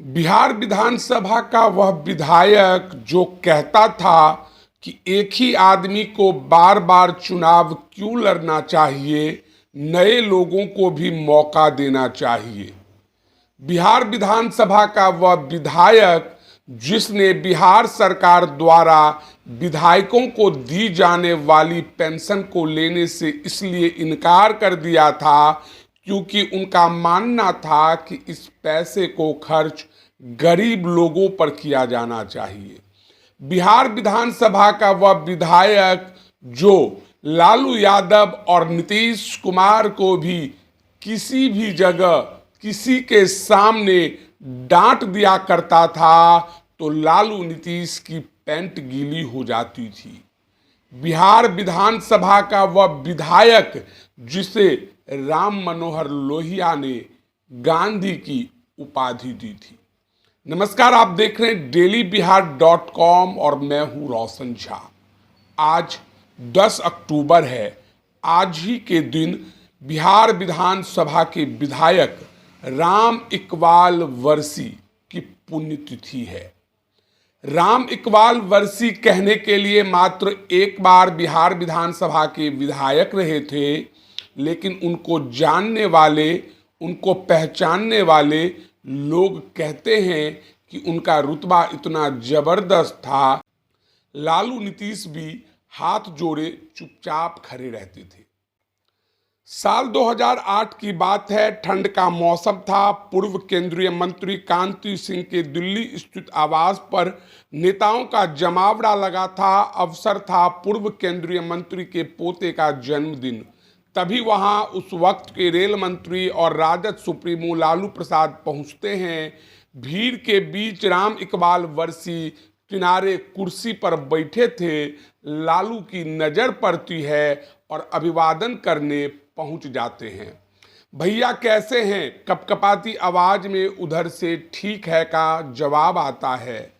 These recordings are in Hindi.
बिहार विधानसभा का वह विधायक जो कहता था कि एक ही आदमी को बार बार चुनाव क्यों लड़ना चाहिए, नए लोगों को भी मौका देना चाहिए। बिहार विधानसभा का वह विधायक जिसने बिहार सरकार द्वारा विधायकों को दी जाने वाली पेंशन को लेने से इसलिए इनकार कर दिया था क्योंकि उनका मानना था कि इस पैसे को खर्च गरीब लोगों पर किया जाना चाहिए। बिहार विधानसभा का वह विधायक जो लालू यादव और नीतीश कुमार को भी किसी भी जगह किसी के सामने डांट दिया करता था तो लालू नीतीश की पैंट गीली हो जाती थी। बिहार विधानसभा का वह विधायक जिसे राम मनोहर लोहिया ने गांधी की उपाधि दी थी। नमस्कार, आप देख रहे हैं dailyBihar.com और मैं हूं रोशन झा। आज 10 अक्टूबर है। आज ही के दिन बिहार विधानसभा के विधायक राम इकबाल वर्षी की पुण्यतिथि है। राम इकबाल वर्षी कहने के लिए मात्र एक बार बिहार विधानसभा के विधायक रहे थे, लेकिन उनको जानने वाले, उनको पहचानने वाले लोग कहते हैं कि उनका रुतबा इतना जबरदस्त था, लालू नीतीश भी हाथ जोड़े चुपचाप खड़े रहते थे। साल 2008 की बात है। ठंड का मौसम था। पूर्व केंद्रीय मंत्री कांति सिंह के दिल्ली स्थित आवास पर नेताओं का जमावड़ा लगा था। अवसर था पूर्व केंद्रीय मंत्री के पोते का जन्मदिन। तभी वहां उस वक्त के रेल मंत्री और राजद सुप्रीमो लालू प्रसाद पहुंचते हैं। भीड़ के बीच राम इकबाल वर्षी किनारे कुर्सी पर बैठे थे। लालू की नजर पड़ती है और अभिवादन करने पहुंच जाते हैं। भैया कैसे हैं? कपकपाती आवाज में उधर से ठीक है का जवाब आता है।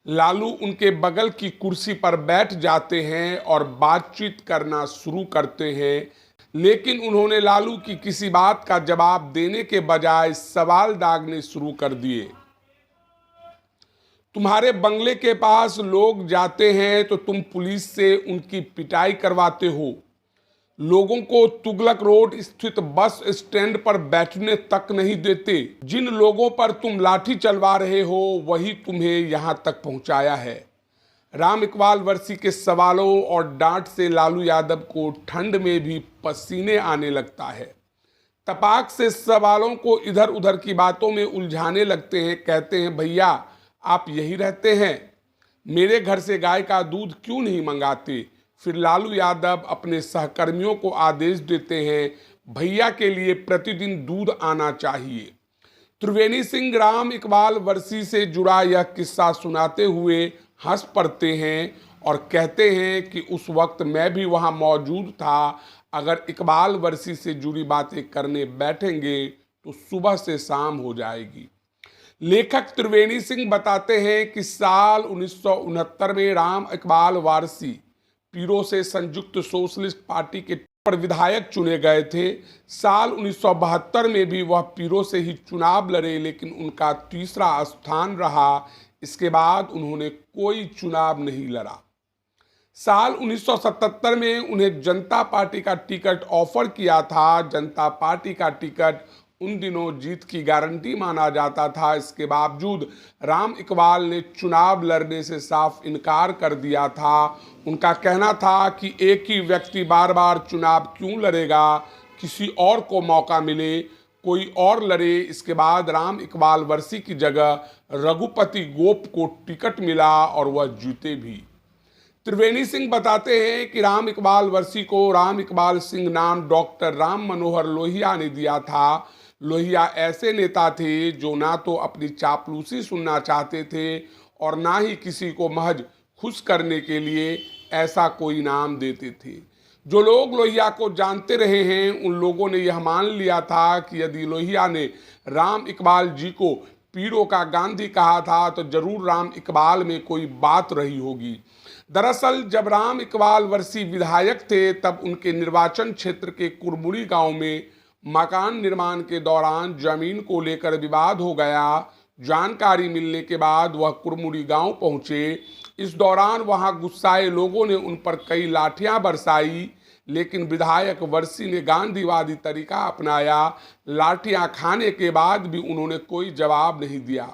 लालू उनके बगल की कुर्सी पर बैठ जाते हैं और बातचीत करना शुरू करते हैं, लेकिन उन्होंने लालू की किसी बात का जवाब देने के बजाय सवाल दागने शुरू कर दिए। तुम्हारे बंगले के पास लोग जाते हैं तो तुम पुलिस से उनकी पिटाई करवाते हो। लोगों को तुगलक रोड स्थित बस स्टैंड पर बैठने तक नहीं देते। जिन लोगों पर तुम लाठी चलवा रहे हो वही तुम्हें यहां तक पहुंचाया है। राम इकबाल वर्षी के सवालों और डांट से लालू यादव को ठंड में भी पसीने आने लगता है। तपाक से सवालों को इधर उधर की बातों में उलझाने लगते हैं। कहते हैं, भैया आप यही रहते हैं, मेरे घर से गाय का दूध क्यों नहीं मंगाते? फिर लालू यादव अपने सहकर्मियों को आदेश देते हैं, भैया के लिए प्रतिदिन दूध आना चाहिए। त्रिवेणी सिंह राम इकबाल वर्षी से जुड़ा यह किस्सा सुनाते हुए हंस पड़ते हैं और कहते हैं कि उस वक्त मैं भी वहां मौजूद था। अगर इकबाल वर्षी से जुड़ी बातें करने बैठेंगे तो सुबह से शाम हो जाएगी। लेखक त्रिवेणी सिंह बताते हैं कि साल 1969 में राम इकबाल वारसी पीरो से संयुक्त सोशलिस्ट पार्टी के पर विधायक चुने गए थे। साल 1972 में भी वह पीरो से ही चुनाव लड़े, लेकिन उनका तीसरा स्थान रहा। इसके बाद उन्होंने कोई चुनाव नहीं लड़ा। साल 1977 में उन्हें जनता पार्टी का टिकट ऑफर किया था। जनता पार्टी का टिकट उन दिनों जीत की गारंटी माना जाता था। इसके बावजूद राम इकबाल ने चुनाव लड़ने से साफ इनकार कर दिया था। उनका कहना था कि एक ही व्यक्ति बार बार चुनाव क्यों लड़ेगा, किसी और को मौका मिले, कोई और लड़े। इसके बाद राम इकबाल वर्षी की जगह रघुपति गोप को टिकट मिला और वह जीते भी। त्रिवेणी सिंह बताते हैं कि राम इकबाल वर्षी को राम इकबाल सिंह नाम डॉक्टर राम मनोहर लोहिया ने दिया था। लोहिया ऐसे नेता थे जो ना तो अपनी चापलूसी सुनना चाहते थे और ना ही किसी को महज खुश करने के लिए ऐसा कोई नाम देते थे। जो लोग लोहिया को जानते रहे हैं उन लोगों ने यह मान लिया था कि यदि लोहिया ने राम इकबाल जी को पीरो का गांधी कहा था तो जरूर राम इकबाल में कोई बात रही होगी। दरअसल जब राम इकबाल वर्षी विधायक थे तब उनके निर्वाचन क्षेत्र के कुरमुड़ी गांव में मकान निर्माण के दौरान जमीन को लेकर विवाद हो गया। जानकारी मिलने के बाद वह कुरमुड़ी गांव पहुंचे। इस दौरान वहां गुस्साए लोगों ने उन पर कई लाठियां बरसाई, लेकिन विधायक वर्षी ने गांधीवादी तरीका अपनाया। लाठियां खाने के बाद भी उन्होंने कोई जवाब नहीं दिया।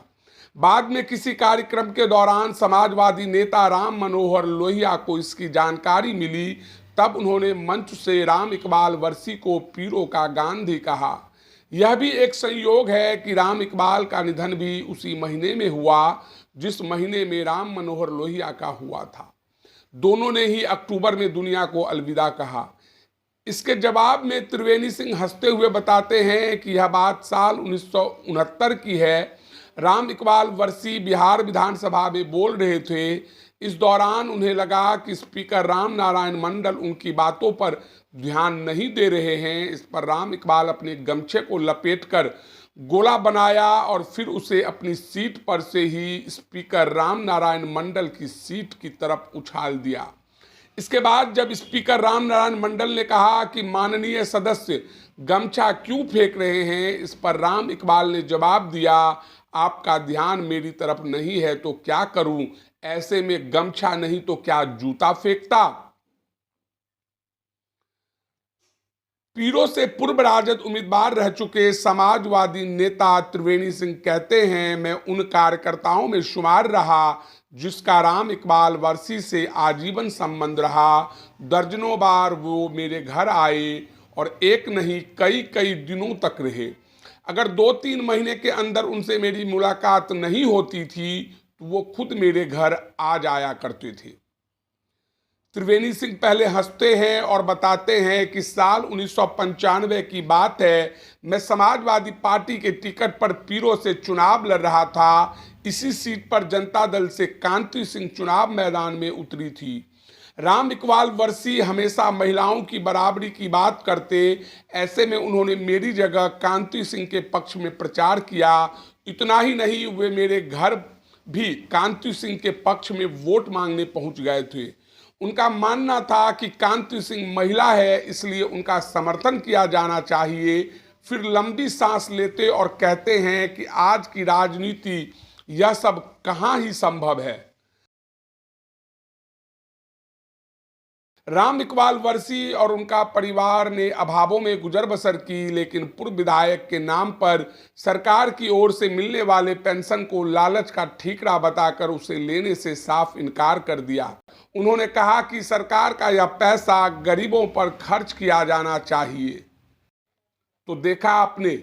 बाद में किसी कार्यक्रम के दौरान समाजवादी नेता राम मनोहर लोहिया को इसकी जानकारी मिली। तब उन्होंने मंच से राम इकबाल वर्षी को पीरों का गांधी कहा। यह भी एक संयोग है कि राम इकबाल का निधन भी उसी महीने में हुआ जिस महीने में राम मनोहर लोहिया का हुआ था। दोनों ने ही अक्टूबर में दुनिया को अलविदा कहा। इसके जवाब में त्रिवेणी सिंह हंसते हुए बताते हैं कि यह बात साल 1969 की है। राम इकबाल वर्षी बिहार विधानसभा में बोल रहे थे। इस दौरान उन्हें लगा कि स्पीकर राम नारायण मंडल उनकी बातों पर ध्यान नहीं दे रहे हैं। इस पर राम इकबाल अपने गमछे को लपेटकर गोला बनाया और फिर उसे अपनी सीट पर से ही स्पीकर राम नारायण मंडल की सीट की तरफ उछाल दिया। इसके बाद जब स्पीकर राम नारायण मंडल ने कहा कि माननीय सदस्य गमछा क्यों फेंक रहे हैं, इस पर राम इकबाल ने जवाब दिया, आपका ध्यान मेरी तरफ नहीं है तो क्या करूं, ऐसे में गमछा नहीं तो क्या जूता फेंकता। पीरों से पूर्व राजद उम्मीदवार रह चुके समाजवादी नेता त्रिवेणी सिंह कहते हैं, मैं उन कार्यकर्ताओं में शुमार रहा जिसका राम इकबाल वर्षी से आजीवन संबंध रहा। दर्जनों बार वो मेरे घर आए और एक नहीं कई कई दिनों तक रहे। अगर 2-3 महीने के अंदर उनसे मेरी मुलाकात नहीं होती थी तो वो खुद मेरे घर आ जाया करते थे। त्रिवेणी सिंह पहले हंसते हैं और बताते हैं कि साल 1995 की बात है। मैं समाजवादी पार्टी के टिकट पर पीरों से चुनाव लड़ रहा था। इसी सीट पर जनता दल से कांति सिंह चुनाव मैदान में उतरी थी। राम इकबाल वर्षी हमेशा महिलाओं की बराबरी की बात करते। ऐसे में उन्होंने मेरी जगह कांति सिंह के पक्ष में प्रचार किया। इतना ही नहीं, वे मेरे घर भी कांति सिंह के पक्ष में वोट मांगने पहुंच गए थे। उनका मानना था कि कांति सिंह महिला है, इसलिए उनका समर्थन किया जाना चाहिए। फिर लंबी सांस लेते और कहते हैं कि आज की राजनीति यह सब कहाँ ही संभव है। राम इकबाल वर्षी और उनका परिवार ने अभावों में गुजर बसर की, लेकिन पूर्व विधायक के नाम पर सरकार की ओर से मिलने वाले पेंशन को लालच का ठीकरा बताकर उसे लेने से साफ इनकार कर दिया। उन्होंने कहा कि सरकार का यह पैसा गरीबों पर खर्च किया जाना चाहिए। तो देखा आपने,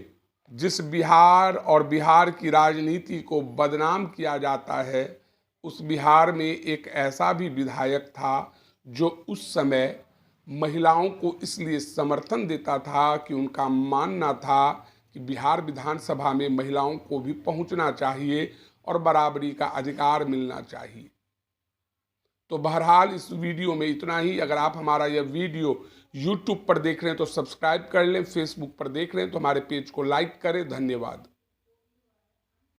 जिस बिहार और बिहार की राजनीति को बदनाम किया जाता है, उस बिहार में एक ऐसा भी विधायक था जो उस समय महिलाओं को इसलिए समर्थन देता था कि उनका मानना था कि बिहार विधानसभा में महिलाओं को भी पहुंचना चाहिए और बराबरी का अधिकार मिलना चाहिए। तो बहरहाल इस वीडियो में इतना ही। अगर आप हमारा यह वीडियो YouTube पर देख रहे हैं तो सब्सक्राइब कर लें, फेसबुक पर देख रहे हैं तो हमारे पेज को लाइक करें। धन्यवाद।